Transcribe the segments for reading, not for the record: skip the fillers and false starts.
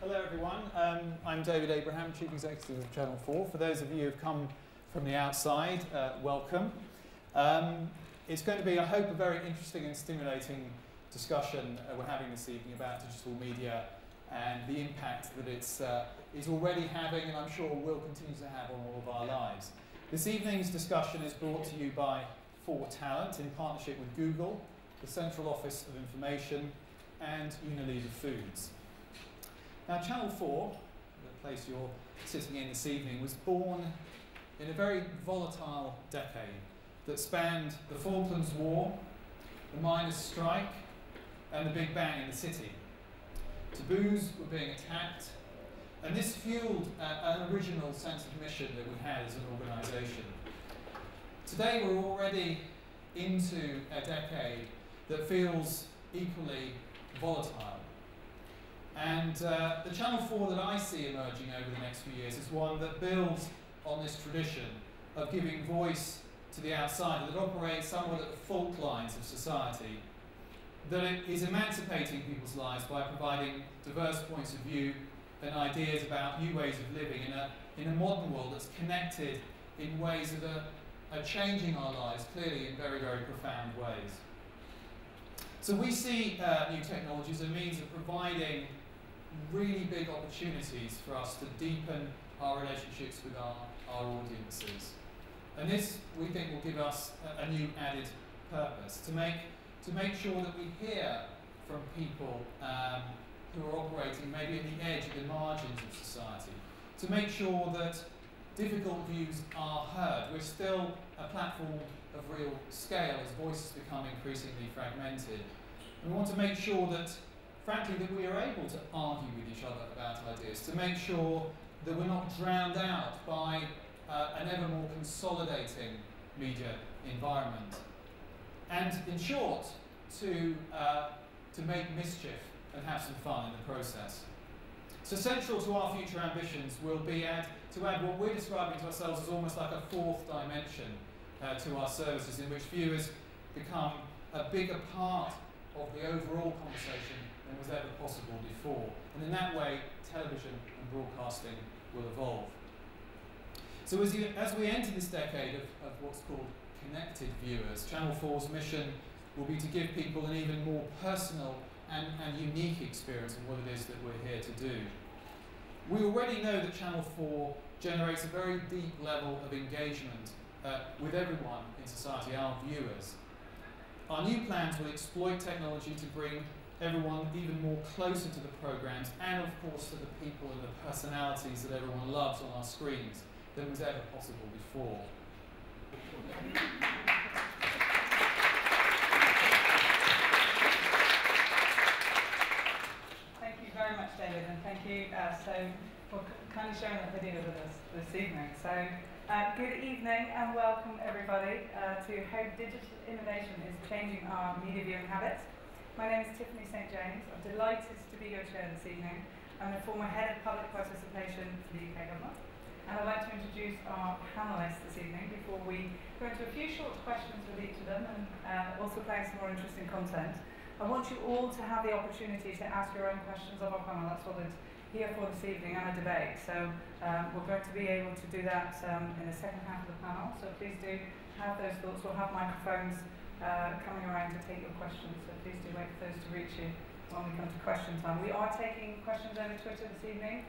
Hello everyone, I'm David Abraham, Chief Executive of Channel 4. For those of you who have come from the outside, welcome. It's going to be, I hope, a very interesting and stimulating discussion we're having this evening about digital media and the impact that it's is already having, and I'm sure will continue to have, on all of our lives. This evening's discussion is brought to you by 4Talent in partnership with Google, the Central Office of Information, and Unilever Foods. Now, Channel 4, the place you're sitting in this evening, was born in a very volatile decade that spanned the Falklands War, the miners' strike, and the Big Bang in the city. Taboos were being attacked, and this fueled an original sense of mission that we had as an organisation. Today we're already into a decade that feels equally volatile. And the Channel 4 that I see emerging over the next few years is one that builds on this tradition of giving voice to the outsider, that operates somewhat at the fault lines of society, that it is emancipating people's lives by providing diverse points of view and ideas about new ways of living in a modern world that's connected in ways that are changing our lives, clearly in very, very profound ways. So we see new technology as a means of providing really big opportunities for us to deepen our relationships with our audiences. And this, we think, will give us a new added purpose, to make sure that we hear from people who are operating maybe at the edge, at the margins of society, to make sure that difficult views are heard. We're still a platform of real scale as voices become increasingly fragmented. And we want to make sure that, frankly, that we are able to argue with each other about ideas, to make sure that we're not drowned out by an ever more consolidating media environment. And in short, to make mischief and have some fun in the process. So central to our future ambitions will be to add what we're describing to ourselves as almost like a fourth dimension to our services, in which viewers become a bigger part of the overall conversation than was ever possible before. And in that way, television and broadcasting will evolve. So as we enter this decade of what's called connected viewers, Channel 4's mission will be to give people an even more personal and unique experience of what it is that we're here to do. We already know that Channel 4 generates a very deep level of engagement with everyone in society, our viewers. Our new plans will exploit technology to bring everyone even more closer to the programmes and, of course, to the people and the personalities that everyone loves on our screens than was ever possible before. Thank you very much, David, and thank you for kindly sharing that video with us this evening. So, good evening and welcome everybody to how digital innovation is changing our media viewing habits. My name is Tiffany St. James. I'm delighted to be your chair this evening. I'm the former head of public participation for the UK government. And I'd like to introduce our panellists this evening before we go into a few short questions with each of them and also playing some more interesting content. I want you all to have the opportunity to ask your own questions of our panel. That's what it's here for this evening, and a debate. So we're going to be able to do that in the second half of the panel. So please do have those thoughts. We'll have microphones coming around to take your questions. So please do wait for those to reach you when we come to question time. We are taking questions over Twitter this evening.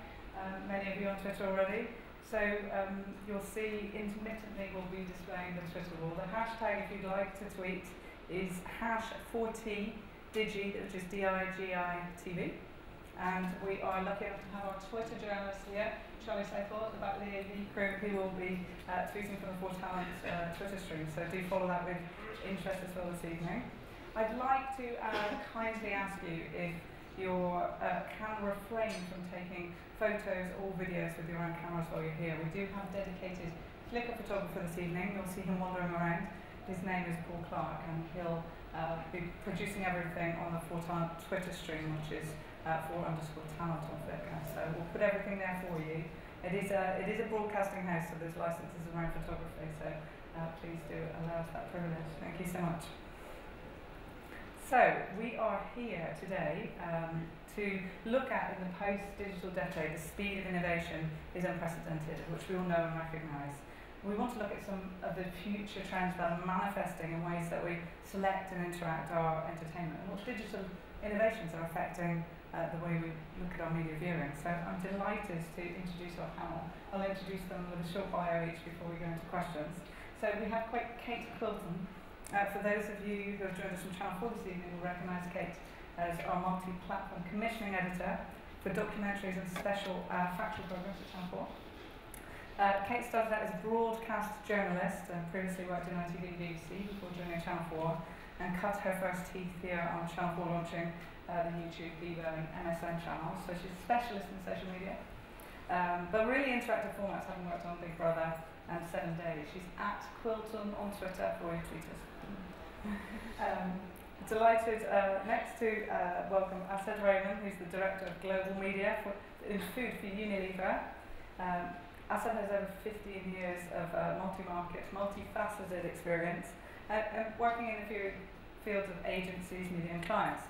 Many of you on Twitter already. So you'll see intermittently we'll be displaying the Twitter wall. The hashtag, if you'd like to tweet, is #4TDigi, which is DIGI-TV. And we are lucky enough to have our Twitter journalist here, Charlie Seyfel, at the back of the AV crew, who will be tweeting from the 4Talent Twitter stream. So do follow that with interest as well this evening. I'd like to kindly ask you if you can refrain from taking photos or videos with your own cameras while you're here. We do have a dedicated Flickr photographer this evening. You'll see him wandering around. His name is Paul Clark, and he'll be producing everything on the 4Talent Twitter stream, which is 4_talent on Flickr. So we'll put everything there for you. It is a broadcasting house, so there's licenses around photography. So please do allow us that privilege. Thank you so much. So, we are here today to look at, in the post-digital decade, the speed of innovation is unprecedented, which we all know and recognise. We want to look at some of the future trends that are manifesting in ways that we select and interact our entertainment, and what digital innovations are affecting the way we look at our media viewing. So I'm delighted to introduce our panel. I'll introduce them with a short bio each before we go into questions. So we have Kate Quilton. For those of you who have joined us from Channel 4 this evening will recognise Kate as our multi-platform commissioning editor for documentaries and special factual programmes at Channel 4. Kate started out as a broadcast journalist and previously worked in ITV and BBC before joining Channel 4, and cut her first teeth here on Channel 4 launching the YouTube, Vivo and MSN channels. So she's a specialist in social media, but really interactive formats, having worked on Big Brother and 7 Days. She's at Quilton on Twitter for all your tweeters. Delighted next to welcome Asad Raymond, who's the Director of Global Media in Food for Unilever. Asad has over 15 years of multi-market, multifaceted experience, working in the fields of agencies, media and clients.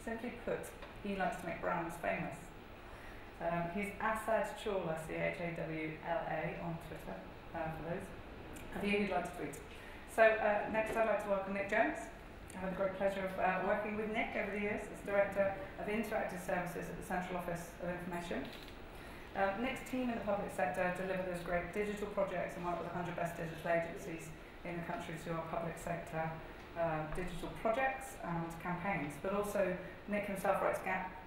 Simply put, he likes to make brands famous. He's Asad Chawla, C-H-A-W-L-A on Twitter, for those of you who'd like to tweet. So next I'd like to welcome Nick Jones. I've had the great pleasure of working with Nick over the years as Director of Interactive Services at the Central Office of Information. Nick's team in the public sector deliver those great digital projects and work with 100 best digital agencies in the country to our public sector digital projects and campaigns. But also Nick himself writes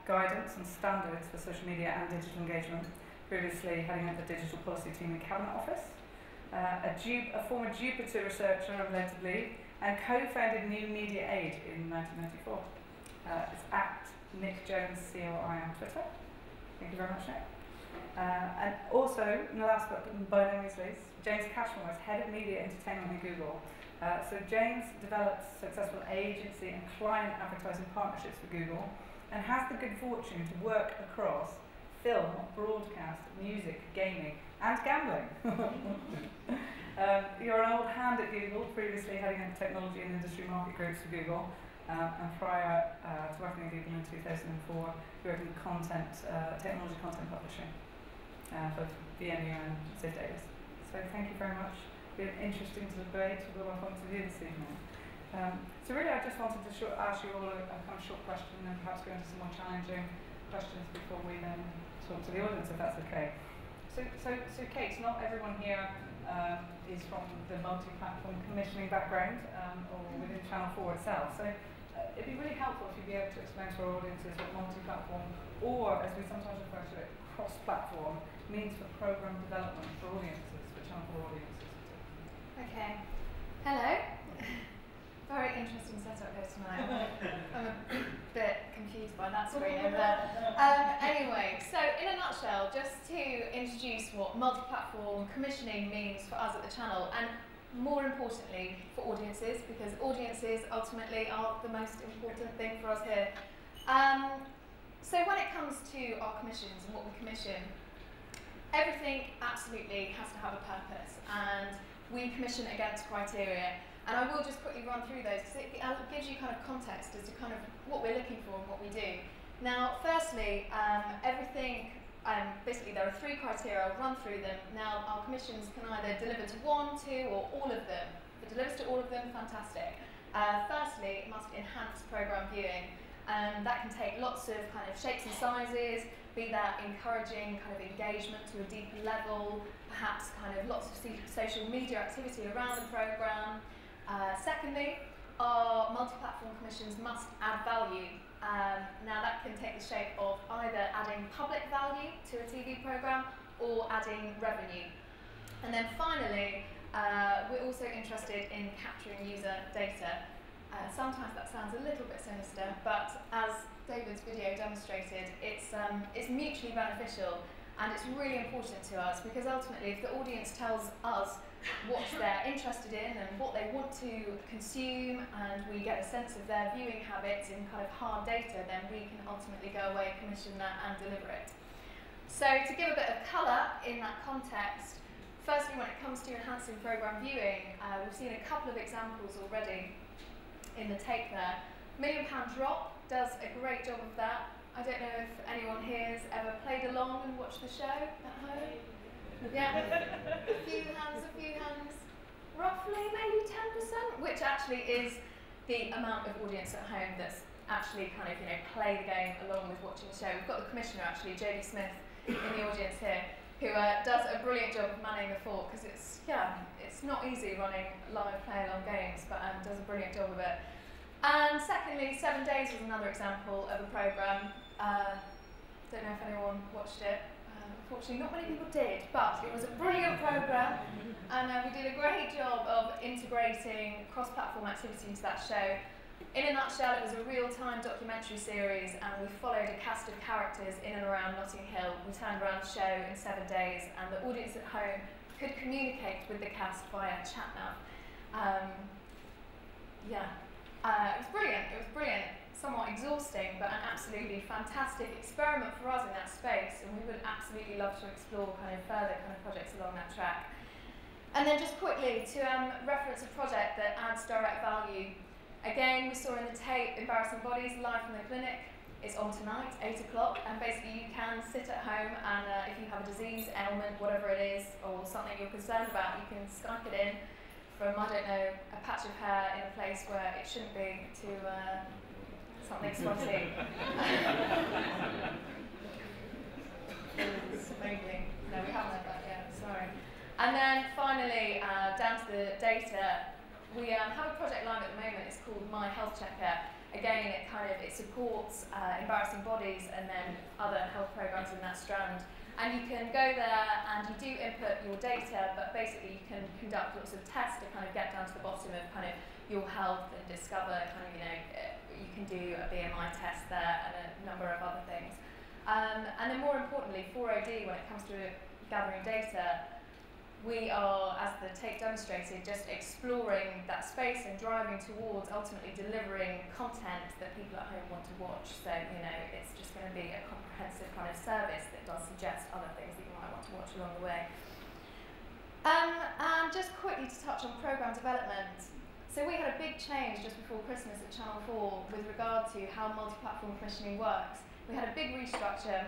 guidance and standards for social media and digital engagement, previously heading up the digital policy team in Cabinet Office. A former Jupiter researcher, allegedly, and co-founded New Media Aid in 1994. It's at Nick Jones, COI on Twitter. Thank you very much, Nick. And also, last but by no means least, James Cashmore is Head of Media Entertainment at Google. So James develops successful agency and client advertising partnerships for Google, and has the good fortune to work across film, broadcast, music, gaming, and gambling. You're an old hand at Google, previously heading up technology and industry market groups for Google, and prior to working at Google in 2004, you worked in technology content publishing for VMU and Ziv Davis. So thank you very much. It's been interesting to debate with all our points of view this evening. So really I just wanted to ask you all a kind of short question and then perhaps go into some more challenging questions before we then talk to the audience, if that's okay. So Kate, not everyone here is from the multi-platform commissioning background or within Channel 4 itself. So it'd be really helpful if you'd be able to explain to our audiences what multi-platform, or as we sometimes refer to it, cross-platform, means for programme development for audiences, for Channel 4 audiences. Okay. Hello. Very interesting setup here tonight. I'm a bit confused by that screen over there. Anyway, so in a nutshell, just to introduce what multi-platform commissioning means for us at the channel, and more importantly for audiences, because audiences ultimately are the most important thing for us here. So when it comes to our commissions and what we commission, everything absolutely has to have a purpose, and we commission against criteria. And I will just quickly run through those because it gives you kind of context as to kind of what we're looking for and what we do. Now, firstly, basically there are 3 criteria. I'll run through them. Now, our commissions can either deliver to 1, 2, or all of them. If it delivers to all of them, fantastic. Firstly, it must enhance programme viewing. That can take lots of kind of shapes and sizes, be that encouraging kind of engagement to a deeper level, perhaps kind of lots of social media activity around the programme. Secondly, our multi-platform commissions must add value. Now that can take the shape of either adding public value to a TV programme or adding revenue. And then finally, we're also interested in capturing user data. Sometimes that sounds a little bit sinister, but as David's video demonstrated, it's mutually beneficial, and it's really important to us because ultimately if the audience tells us what they're interested in and what they want to consume, and we get a sense of their viewing habits in kind of hard data, then we can ultimately go away, commission that and deliver it. So to give a bit of colour in that context, firstly when it comes to enhancing programme viewing, we've seen a couple of examples already in the tape there. £1 Million Drop does a great job of that. I don't know if anyone here has ever played along and watched the show at home. Yeah, a few hands. Roughly maybe 10%, which actually is the amount of audience at home that's actually kind of, play the game along with watching the show. We've got the commissioner actually, Jodie Smith, in the audience here, who does a brilliant job of manning the fort, because it's not easy running live play-along games, but does a brilliant job of it. And secondly, 7 Days was another example of a programme. Don't know if anyone watched it. Unfortunately, not many people did, but it was a brilliant programme, and we did a great job of integrating cross-platform activity into that show. In a nutshell, it was a real-time documentary series, and we followed a cast of characters in and around Notting Hill. We turned around the show in 7 days, and the audience at home could communicate with the cast via chat-nav. It was brilliant. Somewhat exhausting, but an absolutely fantastic experiment for us in that space, and we would absolutely love to explore further projects along that track. And then just quickly to reference a project that adds direct value. Again, we saw in the tape Embarrassing Bodies live from the clinic. It's on tonight, 8 o'clock, and basically you can sit at home and if you have a disease, ailment, whatever it is, or something you're concerned about, you can Skype it in from, I don't know, a patch of hair in a place where it shouldn't be to something smutty. Smoking. No, we haven't had that yet, sorry. And then finally, down to the data, we have a project live at the moment. It's called My Health Checker. Again, it supports Embarrassing Bodies and then other health programs in that strand. And you can go there and you do input your data, but basically you can conduct lots of tests to get down to the bottom of your health and discover you can do a BMI test there and a number of other things. And then more importantly, for OD, when it comes to gathering data, we are, as the tape demonstrated, just exploring that space and driving towards ultimately delivering content that people at home want to watch. So, it's just going to be a comprehensive service that does suggest other things that you might want to watch along the way. And just quickly to touch on programme development. So we had a big change just before Christmas at Channel 4 with regard to how multi-platform commissioning works. We had a big restructure,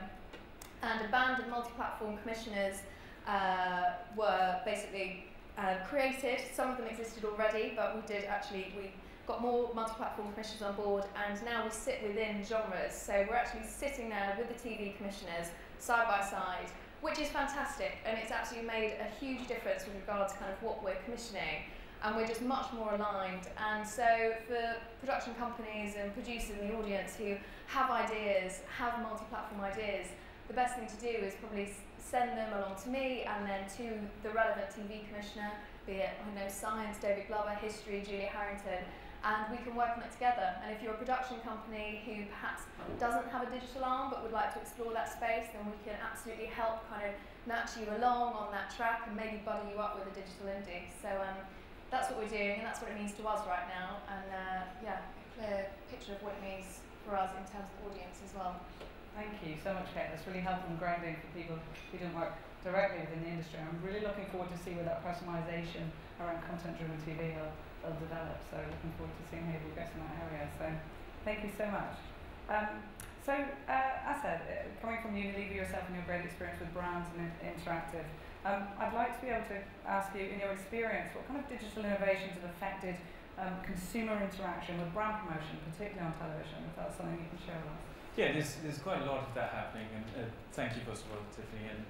and a band of multi-platform commissioners were basically created. Some of them existed already, but we got more multi-platform commissioners on board, and now we sit within genres. So we're actually sitting there with the TV commissioners side by side, which is fantastic, and it's absolutely made a huge difference with regards to what we're commissioning. And we're just much more aligned. And so for production companies and producers in the audience who have ideas, have multi-platform ideas, the best thing to do is probably send them along to me and then to the relevant TV commissioner, be it, science, David Glover, history, Julia Harrington, and we can work on it together. And if you're a production company who perhaps doesn't have a digital arm but would like to explore that space, then we can absolutely help nurture you along on that track and maybe buddy you up with a digital indie. So that's what we're doing, and that's what it means to us right now. And a clear picture of what it means for us in terms of audience as well. Thank you so much, Kate. That's really helpful and grounding for people who don't work directly within the industry. I'm really looking forward to see where that personalisation around content-driven TV will develop. So looking forward to seeing how we progress in that area. So thank you so much. As said, coming from Unilever yourself and your great experience with brands and interactive, I'd like to be able to ask you, in your experience, what kind of digital innovations have affected consumer interaction with brand promotion, particularly on television, if that's something you can share with us? Yeah, there's quite a lot of that happening, and thank you first of all, Tiffany, and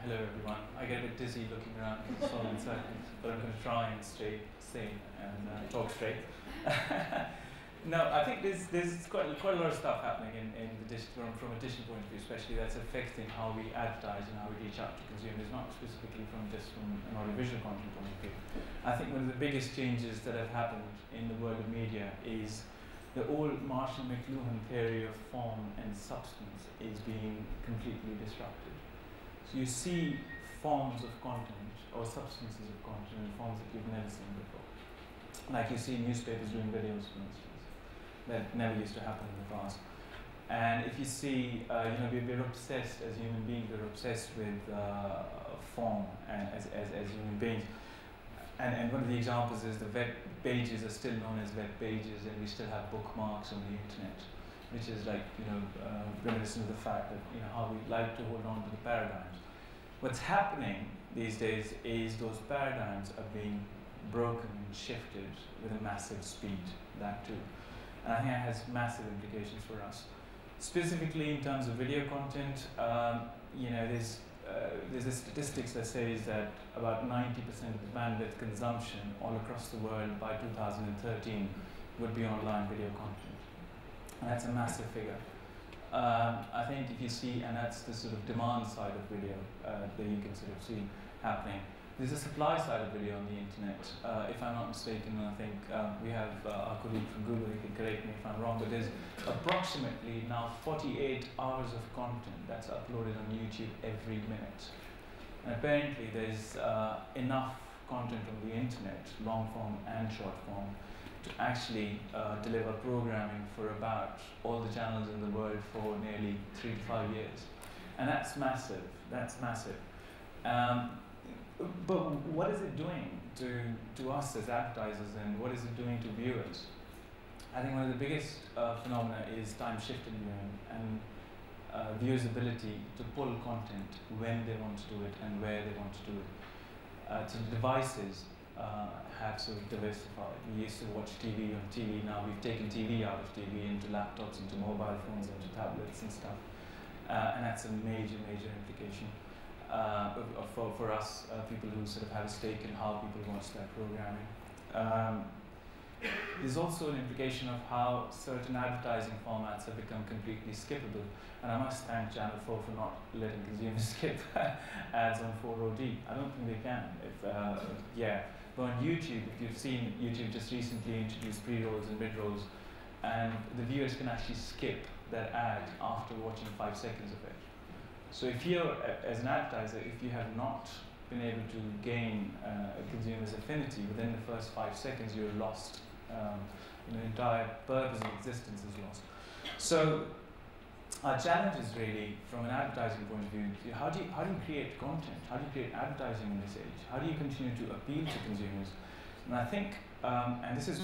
hello everyone. I get a bit dizzy looking around in solid circles, but I'm going to try and stay sane and talk straight. No, I think there's quite a lot of stuff happening in the digital, from a digital point of view, especially that's affecting how we advertise and how we reach out to consumers, not specifically from an audiovisual content point of view. I think one of the biggest changes that have happened in the world of media is the old Marshall McLuhan theory of form and substance is being completely disrupted. So you see forms of content or substances of content in forms that you've never seen before. Like you see newspapers doing videos, for instance. That never used to happen in the past. And if you see, we're obsessed as human beings, we're obsessed with form as human beings. and one of the examples is the web pages are still known as web pages, and we still have bookmarks on the internet, which is like, reminiscent of the fact that, how we like to hold on to the paradigms. What's happening these days is those paradigms are being broken and shifted with a massive speed, that too. And I think that has massive implications for us. Specifically in terms of video content, there's a statistics that says that about 90% of the bandwidth consumption all across the world by 2013 would be online video content. And that's a massive figure. I think if you see, and that's the sort of demand side of video that you can sort of see happening. There's a supply side of video on the internet. If I'm not mistaken, I think we have our colleague from Google, you can correct me if I'm wrong, but there's approximately now 48 hours of content that's uploaded on YouTube every minute. And apparently there's enough content on the internet, long form and short form, to actually deliver programming for about all the channels in the world for nearly 3 to 5 years. And that's massive, that's massive. But what is it doing to us as advertisers, and what is it doing to viewers? I think one of the biggest phenomena is time-shifted viewing and viewers' ability to pull content when they want to do it and where they want to do it. So the devices have sort of diversified. We used to watch TV on TV, now we've taken TV out of TV into laptops, into mobile phones, into tablets and stuff. And that's a major, major implication. For us, people who sort of have a stake in how people watch their programming. There's also an implication of how certain advertising formats have become completely skippable. And I must thank Channel 4 for not letting consumers skip ads on 4OD. I don't think they can. But on YouTube, if you've seen, YouTube just recently introduced pre-rolls and mid-rolls, and the viewers can actually skip that ad after watching 5 seconds of it. So if you're, as an advertiser, if you have not been able to gain a consumer's affinity within the first 5 seconds, you're lost. The entire purpose of existence is lost. So our challenge is really, from an advertising point of view, how do you create content? How do you create advertising in this age? How do you continue to appeal to consumers? And I think, and this is